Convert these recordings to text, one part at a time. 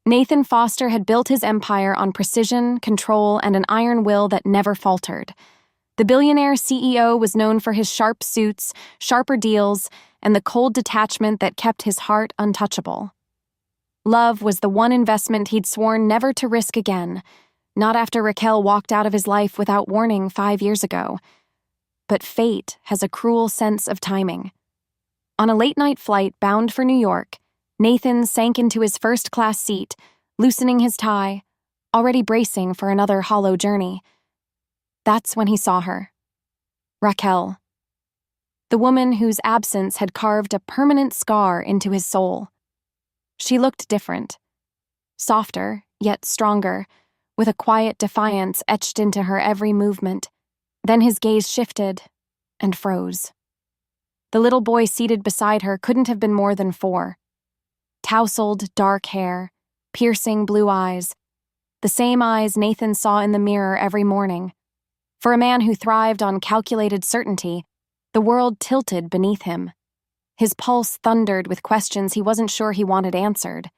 Nathan Foster had built his empire on precision, control, and an iron will that never faltered. The billionaire CEO was known for his sharp suits, sharper deals, and the cold detachment that kept his heart untouchable. Love was the one investment he'd sworn never to risk again, not after Raquel walked out of his life without warning 5 years ago. But fate has a cruel sense of timing. On a late-night flight bound for New York, Nathan sank into his first-class seat, loosening his tie, already bracing for another hollow journey. That's when he saw her. Raquel. The woman whose absence had carved a permanent scar into his soul. She looked different. Softer, yet stronger, with a quiet defiance etched into her every movement. Then his gaze shifted and froze. The little boy seated beside her couldn't have been more than 4. Tousled, dark hair, piercing blue eyes, the same eyes Nathan saw in the mirror every morning. For a man who thrived on calculated certainty, the world tilted beneath him. His pulse thundered with questions he wasn't sure he wanted answered.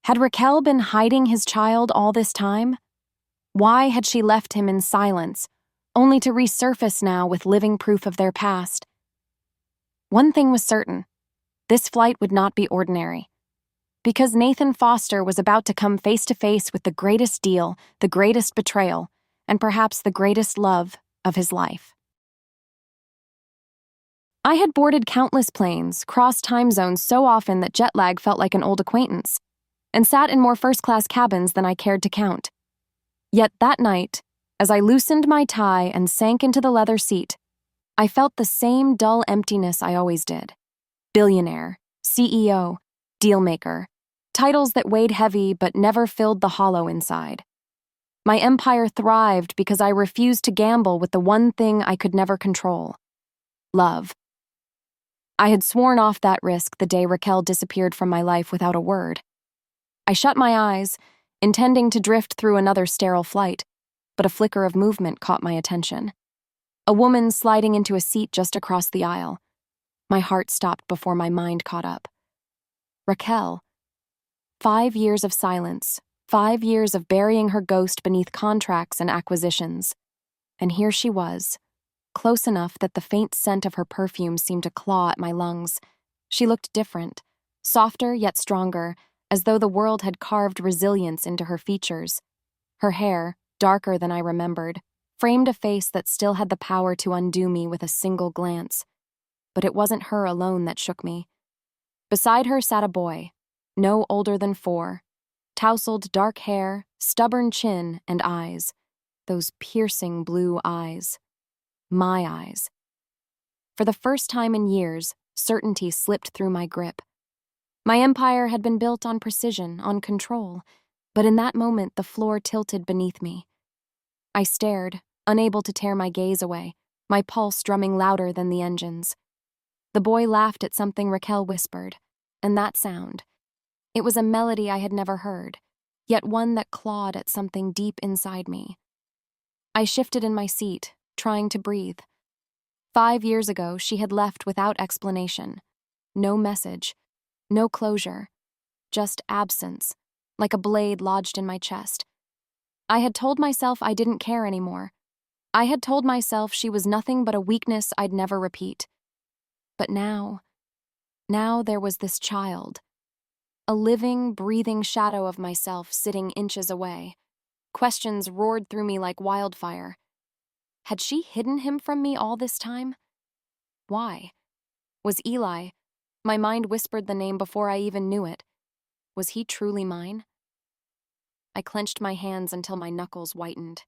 Had Raquel been hiding his child all this time? Why had she left him in silence, only to resurface now with living proof of their past? One thing was certain: this flight would not be ordinary. Because Nathan Foster was about to come face to face with the greatest deal, the greatest betrayal, and perhaps the greatest love of his life. I had boarded countless planes, crossed time zones so often that jet lag felt like an old acquaintance, and sat in more first-class cabins than I cared to count. Yet that night, as I loosened my tie and sank into the leather seat, I felt the same dull emptiness I always did. Billionaire, CEO, dealmaker, titles that weighed heavy but never filled the hollow inside. My empire thrived because I refused to gamble with the one thing I could never control: love. I had sworn off that risk the day Raquel disappeared from my life without a word. I shut my eyes, intending to drift through another sterile flight, but a flicker of movement caught my attention. A woman sliding into a seat just across the aisle. My heart stopped before my mind caught up. Raquel. 5 years of silence, 5 years of burying her ghost beneath contracts and acquisitions. And here she was, close enough that the faint scent of her perfume seemed to claw at my lungs. She looked different, softer yet stronger, as though the world had carved resilience into her features. Her hair, darker than I remembered, framed a face that still had the power to undo me with a single glance. But it wasn't her alone that shook me. Beside her sat a boy, no older than 4, tousled dark hair, stubborn chin, and eyes. Those piercing blue eyes. My eyes. For the first time in years, certainty slipped through my grip. My empire had been built on precision, on control, but in that moment the floor tilted beneath me. I stared, unable to tear my gaze away, my pulse drumming louder than the engines. The boy laughed at something Raquel whispered, and that sound. It was a melody I had never heard, yet one that clawed at something deep inside me. I shifted in my seat, trying to breathe. 5 years ago, she had left without explanation. No message, no closure, just absence, like a blade lodged in my chest. I had told myself I didn't care anymore. I had told myself she was nothing but a weakness I'd never repeat. But now there was this child. A living, breathing shadow of myself sitting inches away. Questions roared through me like wildfire. Had she hidden him from me all this time? Why? Was Eli? My mind whispered the name before I even knew it. Was he truly mine? I clenched my hands until my knuckles whitened.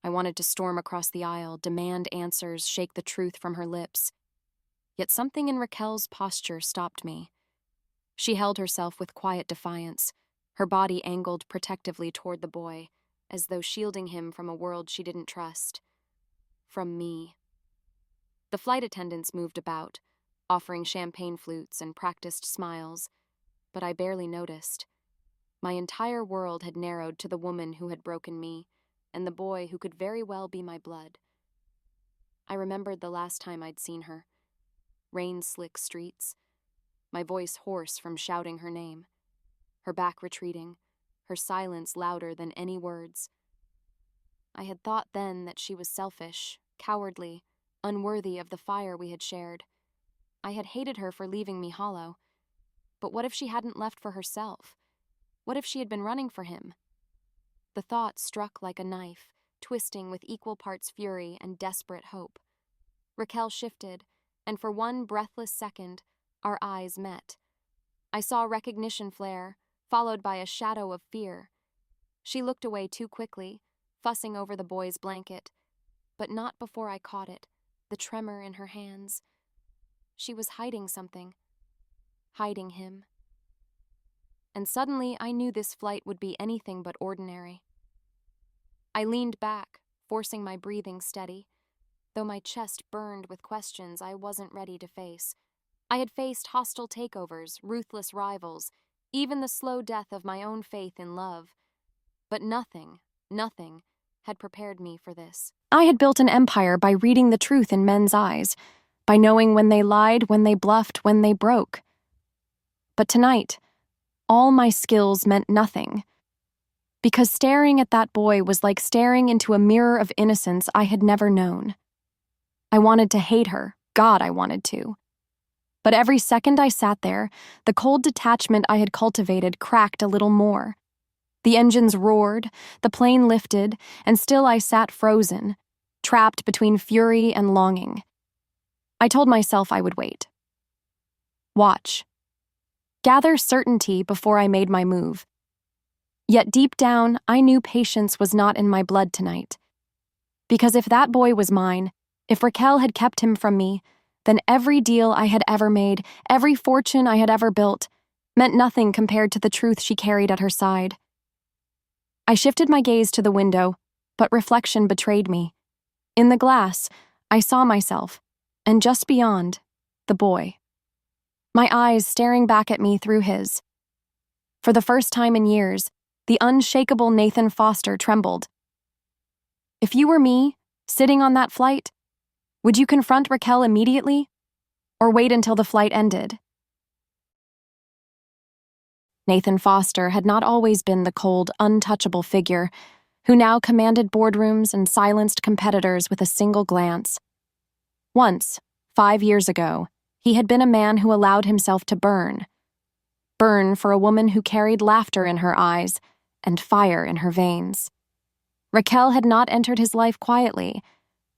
I wanted to storm across the aisle, demand answers, shake the truth from her lips. Yet something in Raquel's posture stopped me. She held herself with quiet defiance, her body angled protectively toward the boy, as though shielding him from a world she didn't trust. From me. The flight attendants moved about, offering champagne flutes and practiced smiles, but I barely noticed. My entire world had narrowed to the woman who had broken me, and the boy who could very well be my blood. I remembered the last time I'd seen her. Rain-slick streets, my voice hoarse from shouting her name, her back retreating, her silence louder than any words. I had thought then that she was selfish, cowardly, unworthy of the fire we had shared. I had hated her for leaving me hollow. But what if she hadn't left for herself? What if she had been running for him? The thought struck like a knife, twisting with equal parts fury and desperate hope. Raquel shifted, and for one breathless second, our eyes met. I saw recognition flare, followed by a shadow of fear. She looked away too quickly, fussing over the boy's blanket, but not before I caught it, the tremor in her hands. She was hiding something. Hiding him. And suddenly I knew this flight would be anything but ordinary. I leaned back, forcing my breathing steady, though my chest burned with questions I wasn't ready to face. I had faced hostile takeovers, ruthless rivals, even the slow death of my own faith in love. But nothing had prepared me for this. I had built an empire by reading the truth in men's eyes, by knowing when they lied, when they bluffed, when they broke. But tonight, all my skills meant nothing, because staring at that boy was like staring into a mirror of innocence I had never known. I wanted to hate her. God, I wanted to. But every second I sat there, the cold detachment I had cultivated cracked a little more. The engines roared, the plane lifted, and still I sat frozen, trapped between fury and longing. I told myself I would wait. Watch. Gather certainty before I made my move. Yet deep down, I knew patience was not in my blood tonight. Because if that boy was mine, if Raquel had kept him from me, then every deal I had ever made, every fortune I had ever built, meant nothing compared to the truth she carried at her side. I shifted my gaze to the window, but reflection betrayed me. In the glass, I saw myself, and just beyond, the boy. My eyes staring back at me through his. For the first time in years, the unshakable Nathan Foster trembled. If you were me, sitting on that flight, would you confront Raquel immediately, or wait until the flight ended? Nathan Foster had not always been the cold, untouchable figure who now commanded boardrooms and silenced competitors with a single glance. Once, 5 years ago, he had been a man who allowed himself to burn. Burn for a woman who carried laughter in her eyes and fire in her veins. Raquel had not entered his life quietly.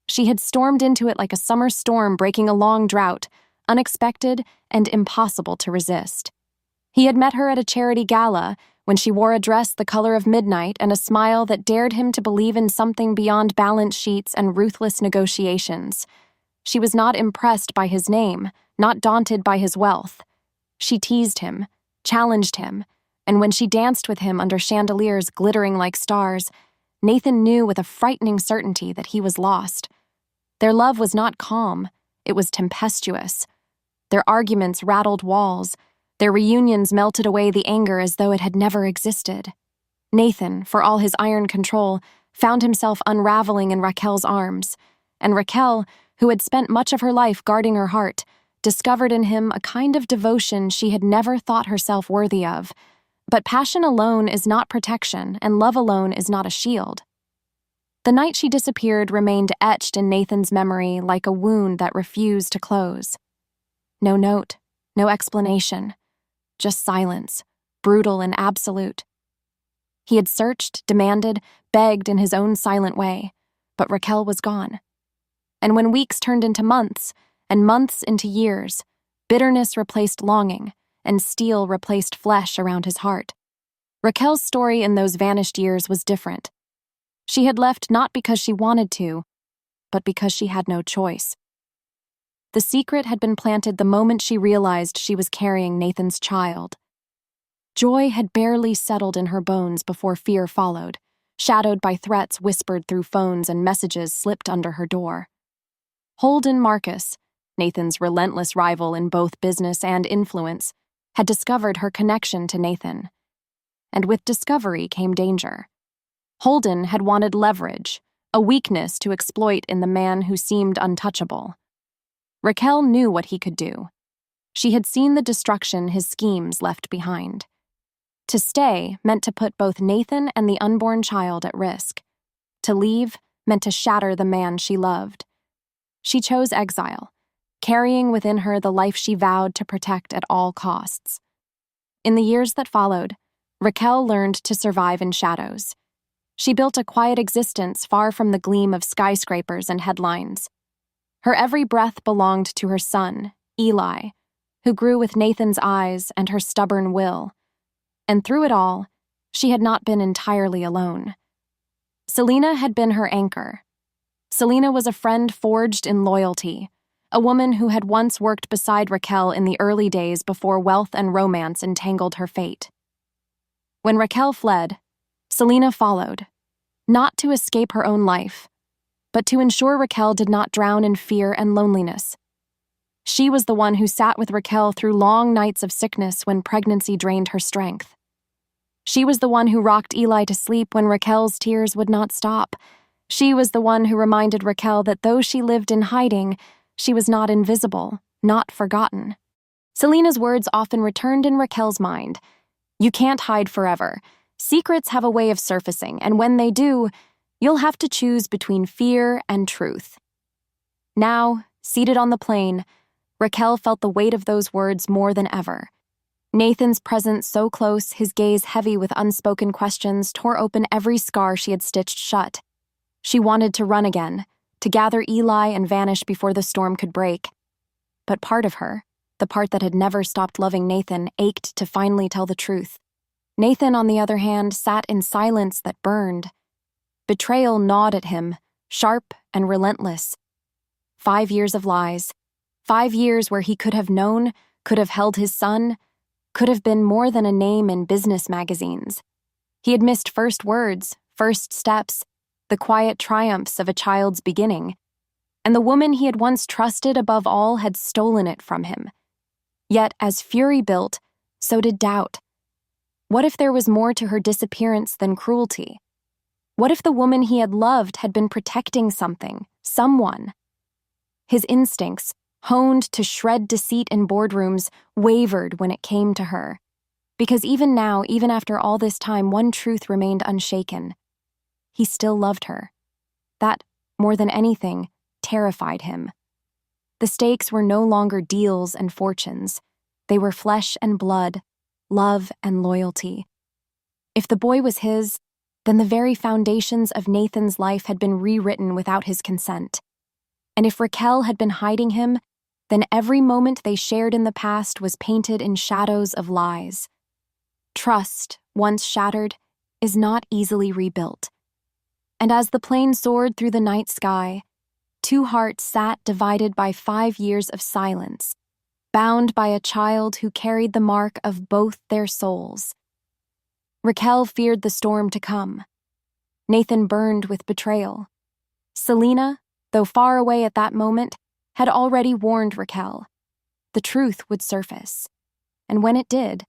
She had stormed into it like a summer storm breaking a long drought, unexpected and impossible to resist. He had met her at a charity gala when she wore a dress the color of midnight and a smile that dared him to believe in something beyond balance sheets and ruthless negotiations. She was not impressed by his name, not daunted by his wealth. She teased him, challenged him, and when she danced with him under chandeliers glittering like stars, Nathan knew with a frightening certainty that he was lost. Their love was not calm, it was tempestuous. Their arguments rattled walls, their reunions melted away the anger as though it had never existed. Nathan, for all his iron control, found himself unraveling in Raquel's arms, and Raquel, who had spent much of her life guarding her heart, discovered in him a kind of devotion she had never thought herself worthy of. But passion alone is not protection, and love alone is not a shield. The night she disappeared remained etched in Nathan's memory like a wound that refused to close. No note, no explanation, just silence, brutal and absolute. He had searched, demanded, begged in his own silent way, but Raquel was gone. And when weeks turned into months, and months into years, bitterness replaced longing, and steel replaced flesh around his heart. Raquel's story in those vanished years was different. She had left not because she wanted to, but because she had no choice. The secret had been planted the moment she realized she was carrying Nathan's child. Joy had barely settled in her bones before fear followed, shadowed by threats whispered through phones and messages slipped under her door. Holden Marcus, Nathan's relentless rival in both business and influence, had discovered her connection to Nathan. And with discovery came danger. Holden had wanted leverage, a weakness to exploit in the man who seemed untouchable. Raquel knew what he could do. She had seen the destruction his schemes left behind. To stay meant to put both Nathan and the unborn child at risk. To leave meant to shatter the man she loved. She chose exile, carrying within her the life she vowed to protect at all costs. In the years that followed, Raquel learned to survive in shadows. She built a quiet existence far from the gleam of skyscrapers and headlines. Her every breath belonged to her son, Eli, who grew with Nathan's eyes and her stubborn will. And through it all, she had not been entirely alone. Selena had been her anchor. Selena was a friend forged in loyalty, a woman who had once worked beside Raquel in the early days before wealth and romance entangled her fate. When Raquel fled, Selena followed, not to escape her own life, but to ensure Raquel did not drown in fear and loneliness. She was the one who sat with Raquel through long nights of sickness when pregnancy drained her strength. She was the one who rocked Eli to sleep when Raquel's tears would not stop. She was the one who reminded Raquel that though she lived in hiding, she was not invisible, not forgotten. Selena's words often returned in Raquel's mind. You can't hide forever. Secrets have a way of surfacing, and when they do, you'll have to choose between fear and truth. Now, seated on the plane, Raquel felt the weight of those words more than ever. Nathan's presence so close, his gaze heavy with unspoken questions, tore open every scar she had stitched shut. She wanted to run again, to gather Eli and vanish before the storm could break. But part of her, the part that had never stopped loving Nathan, ached to finally tell the truth. Nathan, on the other hand, sat in silence that burned. Betrayal gnawed at him, sharp and relentless. 5 years of lies. 5 years where he could have known, could have held his son, could have been more than a name in business magazines. He had missed first words, first steps, the quiet triumphs of a child's beginning, and the woman he had once trusted above all had stolen it from him. Yet, as fury built, so did doubt. What if there was more to her disappearance than cruelty? What if the woman he had loved had been protecting something, someone? His instincts, honed to shred deceit in boardrooms, wavered when it came to her. Because even now, even after all this time, one truth remained unshaken. He still loved her. That, more than anything, terrified him. The stakes were no longer deals and fortunes. They were flesh and blood, love and loyalty. If the boy was his, then the very foundations of Nathan's life had been rewritten without his consent. And if Raquel had been hiding him, then every moment they shared in the past was painted in shadows of lies. Trust, once shattered, is not easily rebuilt. And as the plane soared through the night sky, two hearts sat divided by 5 years of silence, bound by a child who carried the mark of both their souls. Raquel feared the storm to come. Nathan burned with betrayal. Selena, though far away at that moment, had already warned Raquel. The truth would surface. And when it did,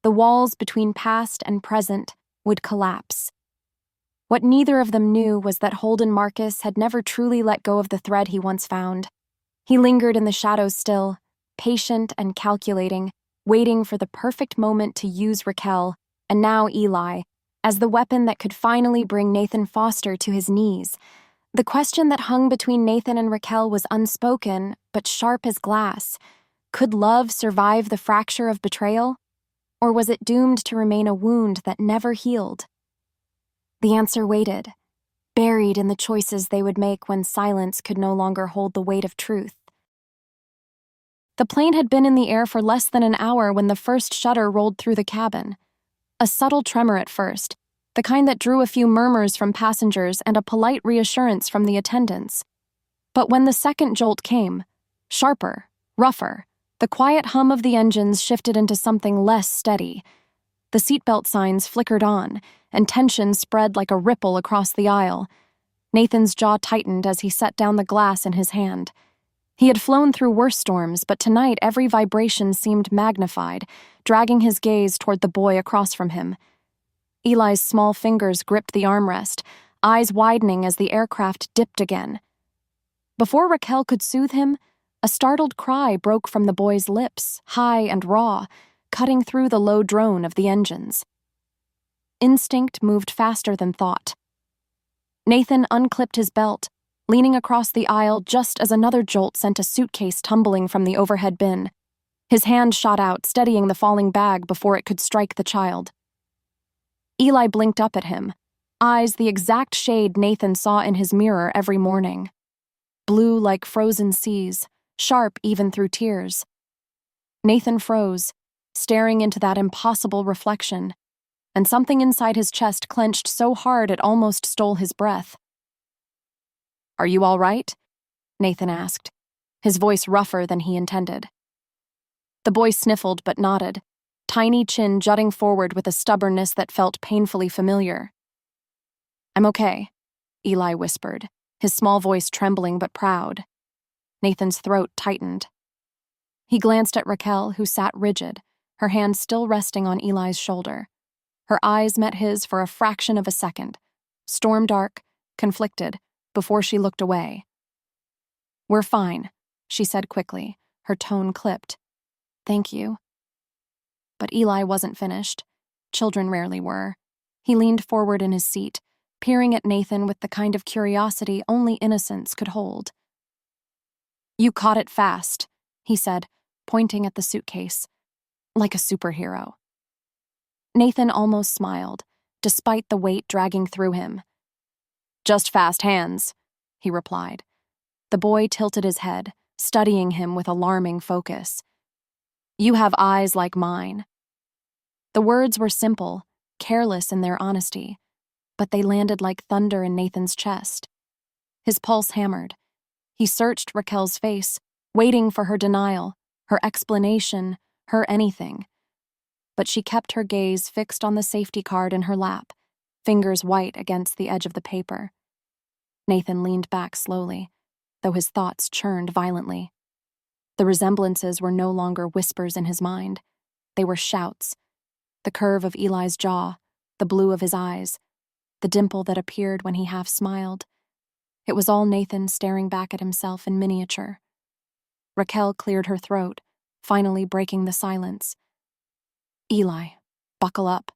the walls between past and present would collapse. What neither of them knew was that Holden Marcus had never truly let go of the thread he once found. He lingered in the shadows still, patient and calculating, waiting for the perfect moment to use Raquel, and now Eli, as the weapon that could finally bring Nathan Foster to his knees. The question that hung between Nathan and Raquel was unspoken, but sharp as glass. Could love survive the fracture of betrayal? Or was it doomed to remain a wound that never healed? The answer waited, buried in the choices they would make when silence could no longer hold the weight of truth. The plane had been in the air for less than an hour when the first shutter rolled through the cabin. A subtle tremor at first, the kind that drew a few murmurs from passengers and a polite reassurance from the attendants. But when the second jolt came, sharper, rougher, the quiet hum of the engines shifted into something less steady. The seatbelt signs flickered on, and tension spread like a ripple across the aisle. Nathan's jaw tightened as he set down the glass in his hand. He had flown through worse storms, but tonight every vibration seemed magnified, dragging his gaze toward the boy across from him. Eli's small fingers gripped the armrest, eyes widening as the aircraft dipped again. Before Raquel could soothe him, a startled cry broke from the boy's lips, high and raw, cutting through the low drone of the engines. Instinct moved faster than thought. Nathan unclipped his belt, leaning across the aisle just as another jolt sent a suitcase tumbling from the overhead bin. His hand shot out, steadying the falling bag before it could strike the child. Eli blinked up at him, eyes the exact shade Nathan saw in his mirror every morning. Blue like frozen seas, sharp even through tears. Nathan froze, staring into that impossible reflection, and something inside his chest clenched so hard it almost stole his breath. "Are you all right?" Nathan asked, his voice rougher than he intended. The boy sniffled but nodded, tiny chin jutting forward with a stubbornness that felt painfully familiar. "I'm okay," Eli whispered, his small voice trembling but proud. Nathan's throat tightened. He glanced at Raquel, who sat rigid, her hand still resting on Eli's shoulder. Her eyes met his for a fraction of a second, storm-dark, conflicted, before she looked away. "We're fine," she said quickly, her tone clipped. "Thank you." But Eli wasn't finished. Children rarely were. He leaned forward in his seat, peering at Nathan with the kind of curiosity only innocence could hold. "You caught it fast," he said, pointing at the suitcase. "Like a superhero." Nathan almost smiled, despite the weight dragging through him. "Just fast hands," he replied. The boy tilted his head, studying him with alarming focus. "You have eyes like mine." The words were simple, careless in their honesty, but they landed like thunder in Nathan's chest. His pulse hammered. He searched Raquel's face, waiting for her denial, her explanation, her anything. But she kept her gaze fixed on the safety card in her lap, fingers white against the edge of the paper. Nathan leaned back slowly, though his thoughts churned violently. The resemblances were no longer whispers in his mind. They were shouts. The curve of Eli's jaw, the blue of his eyes, the dimple that appeared when he half smiled. It was all Nathan staring back at himself in miniature. Raquel cleared her throat, finally breaking the silence. "Eli, buckle up.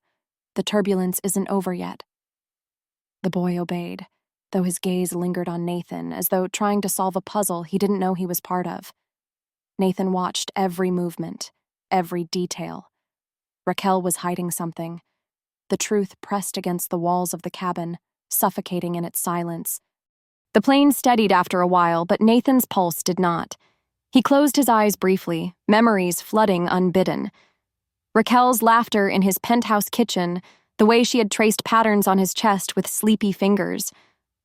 The turbulence isn't over yet." The boy obeyed, though his gaze lingered on Nathan, as though trying to solve a puzzle he didn't know he was part of. Nathan watched every movement, every detail. Raquel was hiding something. The truth pressed against the walls of the cabin, suffocating in its silence. The plane steadied after a while, but Nathan's pulse did not. He closed his eyes briefly, memories flooding unbidden. Raquel's laughter in his penthouse kitchen, the way she had traced patterns on his chest with sleepy fingers,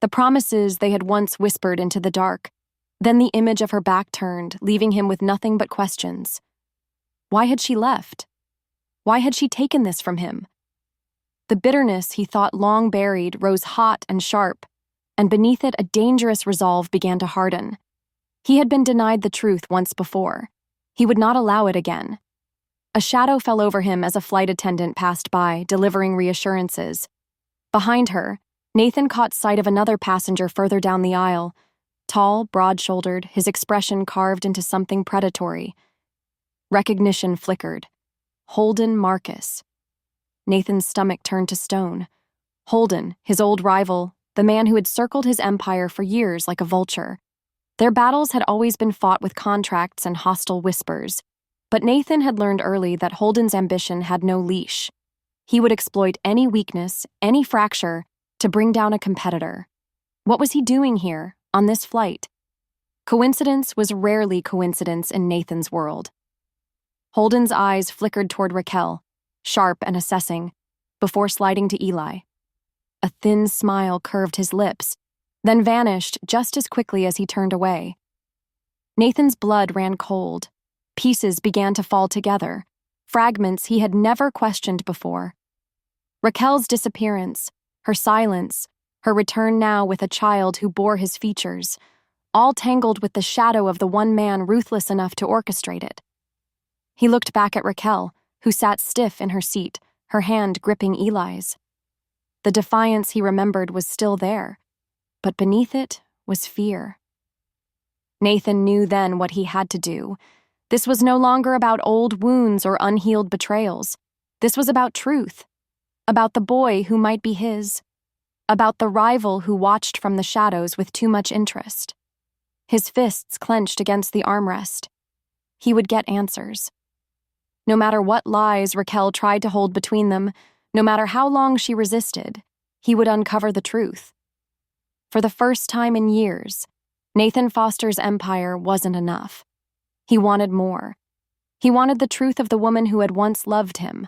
the promises they had once whispered into the dark, then the image of her back turned, leaving him with nothing but questions. Why had she left? Why had she taken this from him? The bitterness he thought long buried rose hot and sharp, and beneath it a dangerous resolve began to harden. He had been denied the truth once before. He would not allow it again. A shadow fell over him as a flight attendant passed by, delivering reassurances. Behind her, Nathan caught sight of another passenger further down the aisle, tall, broad-shouldered, his expression carved into something predatory. Recognition flickered. Holden Marcus. Nathan's stomach turned to stone. Holden, his old rival, the man who had circled his empire for years like a vulture. Their battles had always been fought with contracts and hostile whispers, but Nathan had learned early that Holden's ambition had no leash. He would exploit any weakness, any fracture, to bring down a competitor. What was he doing here, on this flight? Coincidence was rarely coincidence in Nathan's world. Holden's eyes flickered toward Raquel, sharp and assessing, before sliding to Eli. A thin smile curved his lips, then vanished just as quickly as he turned away. Nathan's blood ran cold. Pieces began to fall together, fragments he had never questioned before. Raquel's disappearance, her silence, her return now with a child who bore his features, all tangled with the shadow of the one man ruthless enough to orchestrate it. He looked back at Raquel, who sat stiff in her seat, her hand gripping Eli's. The defiance he remembered was still there, but beneath it was fear. Nathan knew then what he had to do. This was no longer about old wounds or unhealed betrayals. This was about truth. about the boy who might be his, about the rival who watched from the shadows with too much interest. His fists clenched against the armrest. He would get answers. No matter what lies Raquel tried to hold between them, no matter how long she resisted, he would uncover the truth. For the first time in years, Nathan Foster's empire wasn't enough. He wanted more. He wanted the truth of the woman who had once loved him,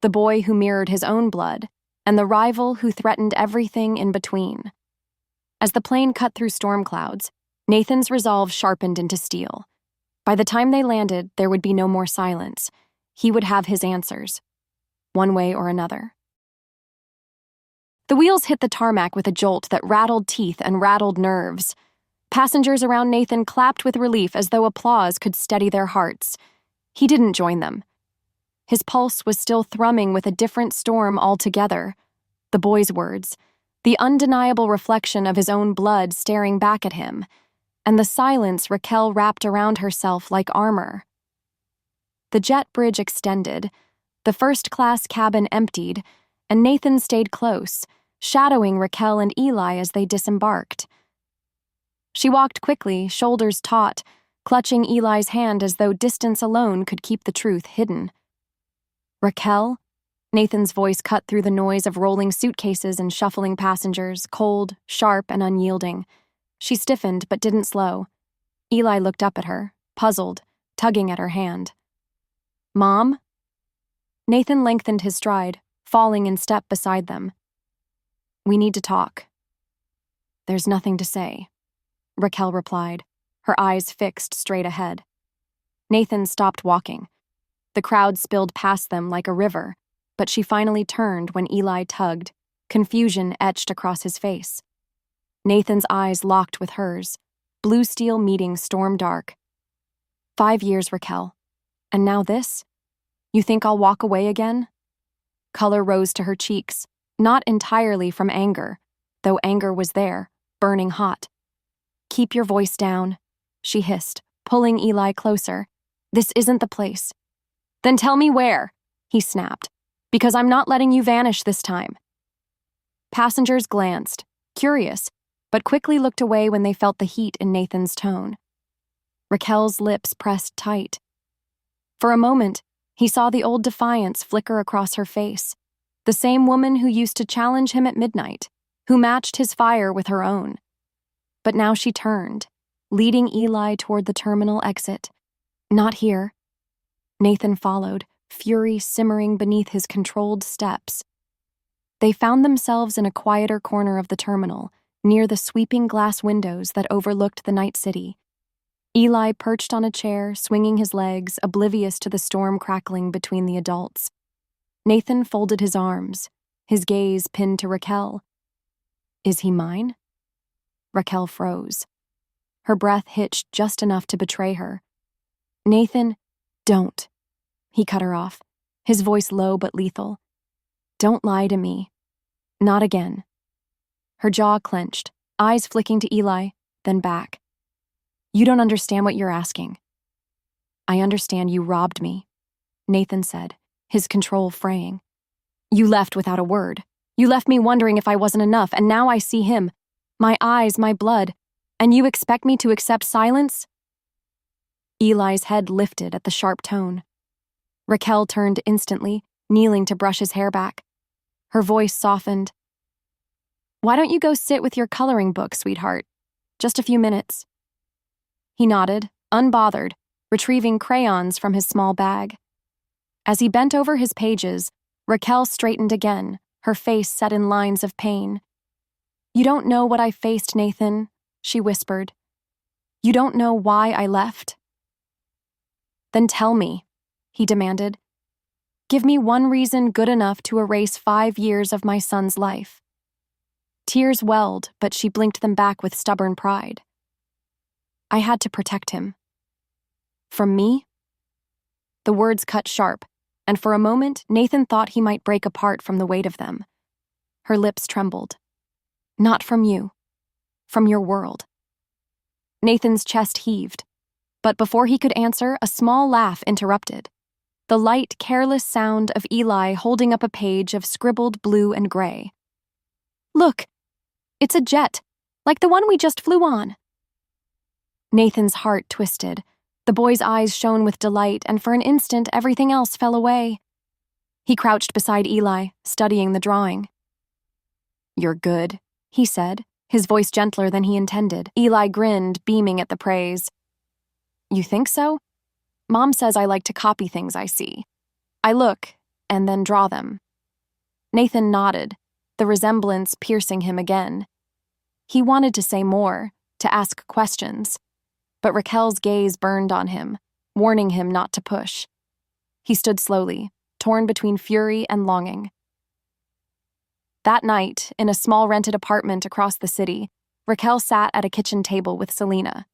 the boy who mirrored his own blood, and the rival who threatened everything in between. As the plane cut through storm clouds, Nathan's resolve sharpened into steel. By the time they landed, there would be no more silence. He would have his answers, one way or another. The wheels hit the tarmac with a jolt that rattled teeth and rattled nerves. Passengers around Nathan clapped with relief as though applause could steady their hearts. He didn't join them. His pulse was still thrumming with a different storm altogether. The boy's words, the undeniable reflection of his own blood staring back at him, and the silence Raquel wrapped around herself like armor. The jet bridge extended, the first-class cabin emptied, and Nathan stayed close, shadowing Raquel and Eli as they disembarked. She walked quickly, shoulders taut, clutching Eli's hand as though distance alone could keep the truth hidden. Raquel? Nathan's voice cut through the noise of rolling suitcases and shuffling passengers, cold, sharp, and unyielding. She stiffened but didn't slow. Eli looked up at her, puzzled, tugging at her hand. Mom? Nathan lengthened his stride, falling in step beside them. We need to talk. There's nothing to say, Raquel replied, her eyes fixed straight ahead. Nathan stopped walking. The crowd spilled past them like a river, but she finally turned when Eli tugged, confusion etched across his face. Nathan's eyes locked with hers, blue steel meeting storm dark. 5 years, Raquel. And now this? You think I'll walk away again? Color rose to her cheeks, not entirely from anger, though anger was there, burning hot. Keep your voice down, she hissed, pulling Eli closer. This isn't the place. Then tell me where, he snapped, because I'm not letting you vanish this time. Passengers glanced, curious, but quickly looked away when they felt the heat in Nathan's tone. Raquel's lips pressed tight. For a moment, he saw the old defiance flicker across her face, the same woman who used to challenge him at midnight, who matched his fire with her own. But now she turned, leading Eli toward the terminal exit. Not here. Nathan followed, fury simmering beneath his controlled steps. They found themselves in a quieter corner of the terminal, near the sweeping glass windows that overlooked the night city. Eli perched on a chair, swinging his legs, oblivious to the storm crackling between the adults. Nathan folded his arms, his gaze pinned to Raquel. Is he mine? Raquel froze. Her breath hitched just enough to betray her. Nathan, don't. He cut her off, his voice low but lethal. Don't lie to me. Not again. Her jaw clenched, eyes flicking to Eli, then back. You don't understand what you're asking. I understand you robbed me, Nathan said, his control fraying. You left without a word. You left me wondering if I wasn't enough, and now I see him. My eyes, my blood. And you expect me to accept silence? Eli's head lifted at the sharp tone. Raquel turned instantly, kneeling to brush his hair back. Her voice softened. Why don't you go sit with your coloring book, sweetheart? Just a few minutes. He nodded, unbothered, retrieving crayons from his small bag. As he bent over his pages, Raquel straightened again, her face set in lines of pain. You don't know what I faced, Nathan, she whispered. You don't know why I left. Then tell me, he demanded. Give me one reason good enough to erase 5 years of my son's life. Tears welled, but she blinked them back with stubborn pride. I had to protect him. From me? The words cut sharp, and for a moment Nathan thought he might break apart from the weight of them. Her lips trembled. Not from you. From your world. Nathan's chest heaved, but before he could answer, a small laugh interrupted. the light, careless sound of Eli holding up a page of scribbled blue and gray. "Look, it's a jet, like the one we just flew on." Nathan's heart twisted. The boy's eyes shone with delight, and for an instant everything else fell away. He crouched beside Eli, studying the drawing. "You're good," he said, his voice gentler than he intended. Eli grinned, beaming at the praise. "You think so? Mom says I like to copy things I see. I look, and then draw them." Nathan nodded, the resemblance piercing him again. He wanted to say more, to ask questions, but Raquel's gaze burned on him, warning him not to push. He stood slowly, torn between fury and longing. That night, in a small rented apartment across the city, Raquel sat at a kitchen table with Selena.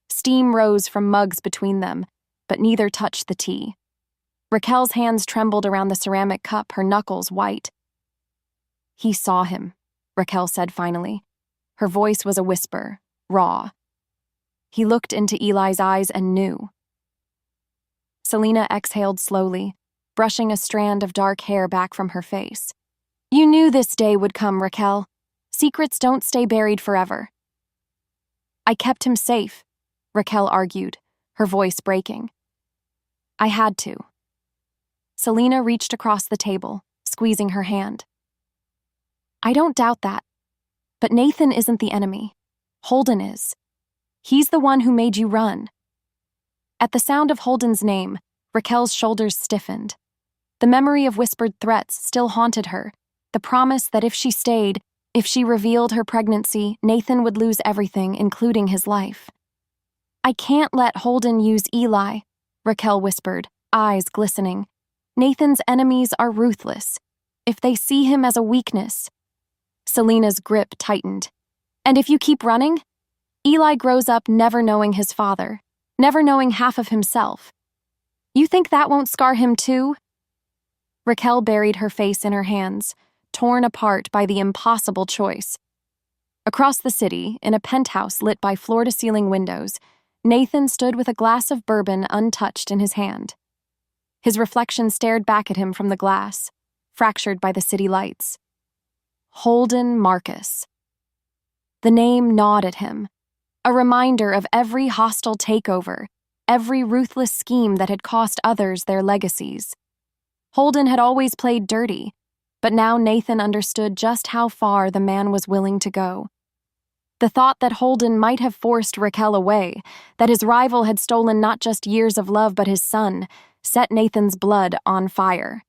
Steam rose from mugs between them, but neither touched the tea. Raquel's hands trembled around the ceramic cup, her knuckles white. "He saw him," Raquel said finally. Her voice was a whisper, raw. He looked into Eli's eyes and knew. Selena exhaled slowly, brushing a strand of dark hair back from her face. "You knew this day would come, Raquel. Secrets don't stay buried forever." "I kept him safe," Raquel argued, her voice breaking. "I had to." Selena reached across the table, squeezing her hand. "I don't doubt that. But Nathan isn't the enemy. Holden is. He's the one who made you run." At the sound of Holden's name, Raquel's shoulders stiffened. The memory of whispered threats still haunted her, the promise that if she stayed, if she revealed her pregnancy, Nathan would lose everything, including his life. "I can't let Holden use Eli," Raquel whispered, eyes glistening. "Nathan's enemies are ruthless. If they see him as a weakness—" Selena's grip tightened. "And if you keep running, Eli grows up never knowing his father, never knowing half of himself. You think that won't scar him too?" Raquel buried her face in her hands, torn apart by the impossible choice. Across the city, in a penthouse lit by floor-to-ceiling windows, Nathan stood with a glass of bourbon untouched in his hand. His reflection stared back at him from the glass, fractured by the city lights. Holden Marcus. The name gnawed at him, a reminder of every hostile takeover, every ruthless scheme that had cost others their legacies. Holden had always played dirty, but now Nathan understood just how far the man was willing to go. The thought that Holden might have forced Raquel away, that his rival had stolen not just years of love but his son, set Nathan's blood on fire.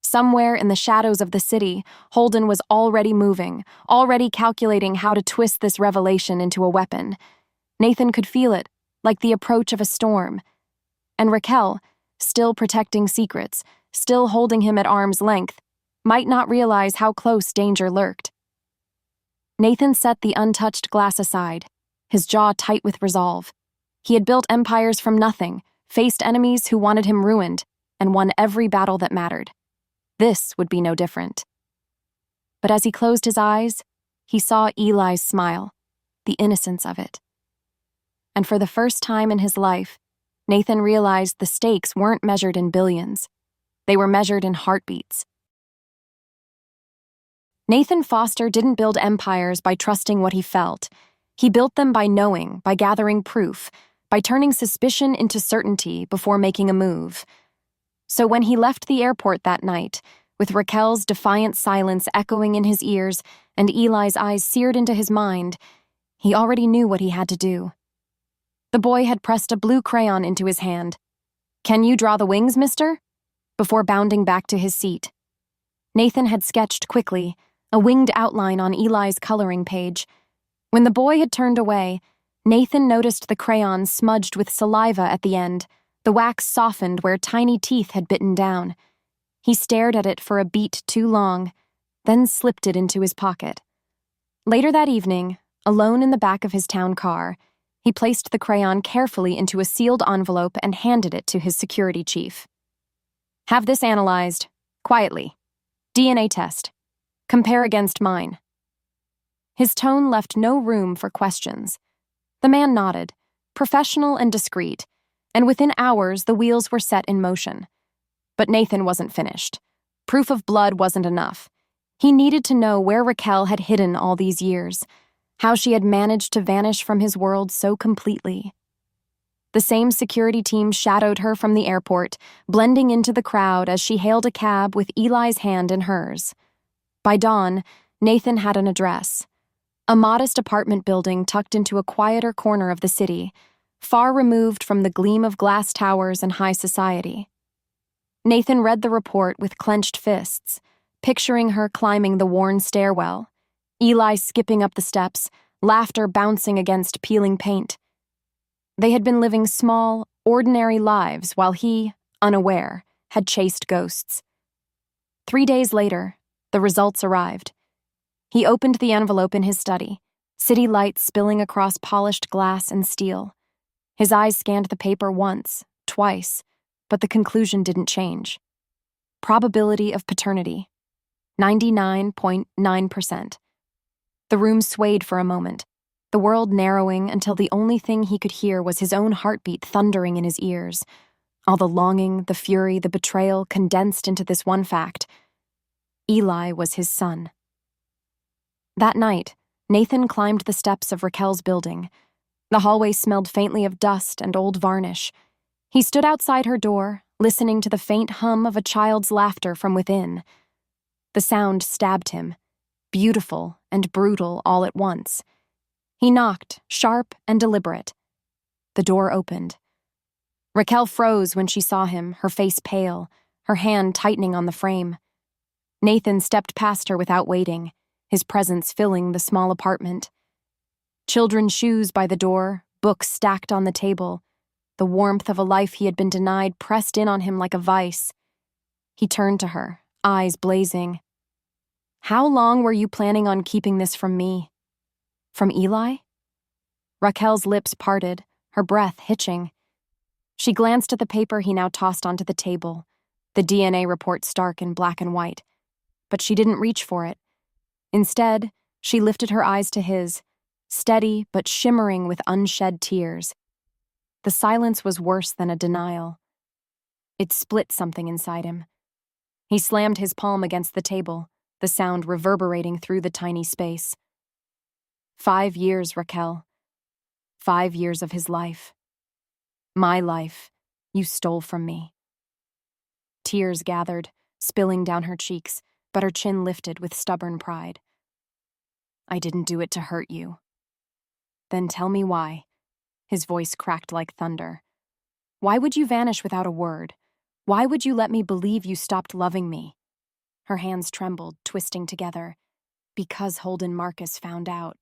Somewhere in the shadows of the city, Holden was already moving, already calculating how to twist this revelation into a weapon. Nathan could feel it, like the approach of a storm. And Raquel, still protecting secrets, still holding him at arm's length, might not realize how close danger lurked. Nathan set the untouched glass aside, his jaw tight with resolve. He had built empires from nothing, faced enemies who wanted him ruined, and won every battle that mattered. This would be no different. But as he closed his eyes, he saw Eli's smile, the innocence of it. And for the first time in his life, Nathan realized the stakes weren't measured in billions. They were measured in heartbeats. Nathan Foster didn't build empires by trusting what he felt. He built them by knowing, by gathering proof, by turning suspicion into certainty before making a move. So when he left the airport that night, with Raquel's defiant silence echoing in his ears and Eli's eyes seared into his mind, he already knew what he had to do. The boy had pressed a blue crayon into his hand. "Can you draw the wings, mister?" Before bounding back to his seat. Nathan had sketched quickly, a winged outline on Eli's coloring page. When the boy had turned away, Nathan noticed the crayon smudged with saliva at the end, the wax softened where tiny teeth had bitten down. He stared at it for a beat too long, then slipped it into his pocket. Later that evening, alone in the back of his town car, he placed the crayon carefully into a sealed envelope and handed it to his security chief. "Have this analyzed, quietly. DNA test. Compare against mine." His tone left no room for questions. The man nodded, professional and discreet, and within hours the wheels were set in motion. But Nathan wasn't finished. Proof of blood wasn't enough. He needed to know where Raquel had hidden all these years, how she had managed to vanish from his world so completely. The same security team shadowed her from the airport, blending into the crowd as she hailed a cab with Eli's hand in hers. By dawn, Nathan had an address. A modest apartment building tucked into a quieter corner of the city, far removed from the gleam of glass towers and high society. Nathan read the report with clenched fists, picturing her climbing the worn stairwell, Eli skipping up the steps, laughter bouncing against peeling paint. They had been living small, ordinary lives while he, unaware, had chased ghosts. 3 days later, the results arrived. He opened the envelope in his study, city lights spilling across polished glass and steel. His eyes scanned the paper once, twice, but the conclusion didn't change. Probability of paternity, 99.9%. The room swayed for a moment, the world narrowing until the only thing he could hear was his own heartbeat thundering in his ears. All the longing, the fury, the betrayal condensed into this one fact. Eli was his son. That night, Nathan climbed the steps of Raquel's building. The hallway smelled faintly of dust and old varnish. He stood outside her door, listening to the faint hum of a child's laughter from within. The sound stabbed him, beautiful and brutal all at once. He knocked, sharp and deliberate. The door opened. Raquel froze when she saw him, her face pale, her hand tightening on the frame. Nathan stepped past her without waiting, his presence filling the small apartment. Children's shoes by the door, books stacked on the table. The warmth of a life he had been denied pressed in on him like a vice. He turned to her, eyes blazing. "How long were you planning on keeping this from me?" "From Eli?" Raquel's lips parted, her breath hitching. She glanced at the paper he now tossed onto the table, the DNA report stark in black and white. But she didn't reach for it. Instead, she lifted her eyes to his, steady but shimmering with unshed tears. The silence was worse than a denial. It split something inside him. He slammed his palm against the table, the sound reverberating through the tiny space. 5 years, Raquel. 5 years of his life. My life, you stole from me. Tears gathered, spilling down her cheeks, but her chin lifted with stubborn pride. I didn't do it to hurt you. Then tell me why. His voice cracked like thunder. Why would you vanish without a word? Why would you let me believe you stopped loving me? Her hands trembled, twisting together. Because Holden Marcus found out.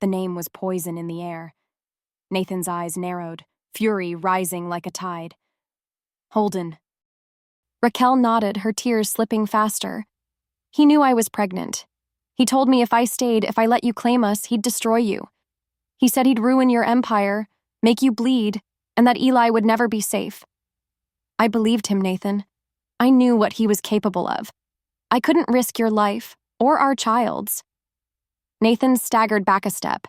The name was poison in the air. Nathan's eyes narrowed, fury rising like a tide. Holden. Raquel nodded, her tears slipping faster. He knew I was pregnant. He told me if I stayed, if I let you claim us, he'd destroy you. He said he'd ruin your empire, make you bleed, and that Eli would never be safe. I believed him, Nathan. I knew what he was capable of. I couldn't risk your life, or our child's. Nathan staggered back a step,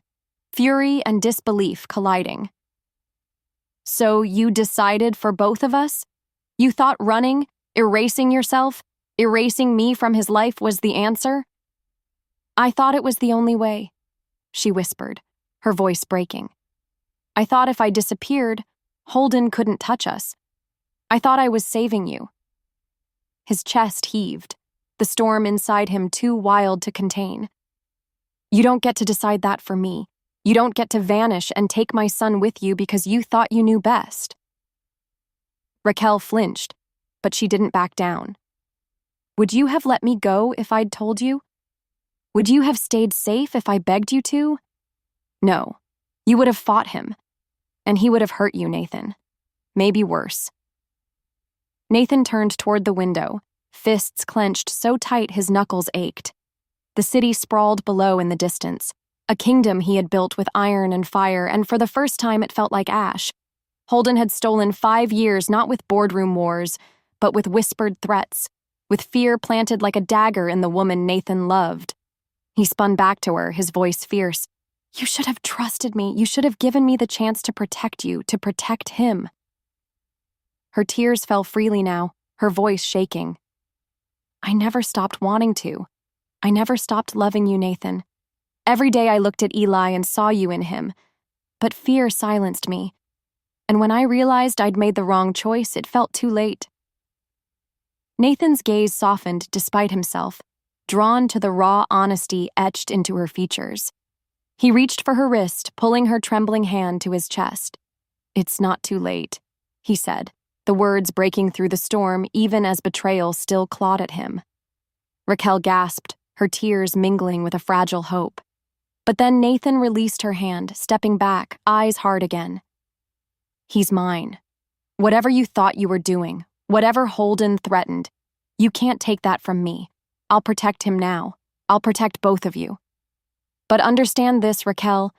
fury and disbelief colliding. So you decided for both of us? You thought running, erasing yourself, erasing me from his life was the answer? I thought it was the only way, she whispered, her voice breaking. I thought if I disappeared, Holden couldn't touch us. I thought I was saving you. His chest heaved, the storm inside him too wild to contain. You don't get to decide that for me. You don't get to vanish and take my son with you because you thought you knew best. Raquel flinched, but she didn't back down. Would you have let me go if I'd told you? Would you have stayed safe if I begged you to? No, you would have fought him. And he would have hurt you, Nathan. Maybe worse. Nathan turned toward the window, fists clenched so tight his knuckles ached. The city sprawled below in the distance, a kingdom he had built with iron and fire, and for the first time it felt like ash. Holden had stolen 5 years not with boardroom wars, but with whispered threats, with fear planted like a dagger in the woman Nathan loved. He spun back to her, his voice fierce. You should have trusted me. You should have given me the chance to protect you, to protect him. Her tears fell freely now, her voice shaking. I never stopped wanting to. I never stopped loving you, Nathan. Every day I looked at Eli and saw you in him, but fear silenced me. And when I realized I'd made the wrong choice, it felt too late. Nathan's gaze softened despite himself, drawn to the raw honesty etched into her features. He reached for her wrist, pulling her trembling hand to his chest. It's not too late, he said, the words breaking through the storm even as betrayal still clawed at him. Raquel gasped, her tears mingling with a fragile hope. But then Nathan released her hand, stepping back, eyes hard again. He's mine. Whatever you thought you were doing, whatever Holden threatened, you can't take that from me. I'll protect him now. I'll protect both of you. But understand this, Raquel.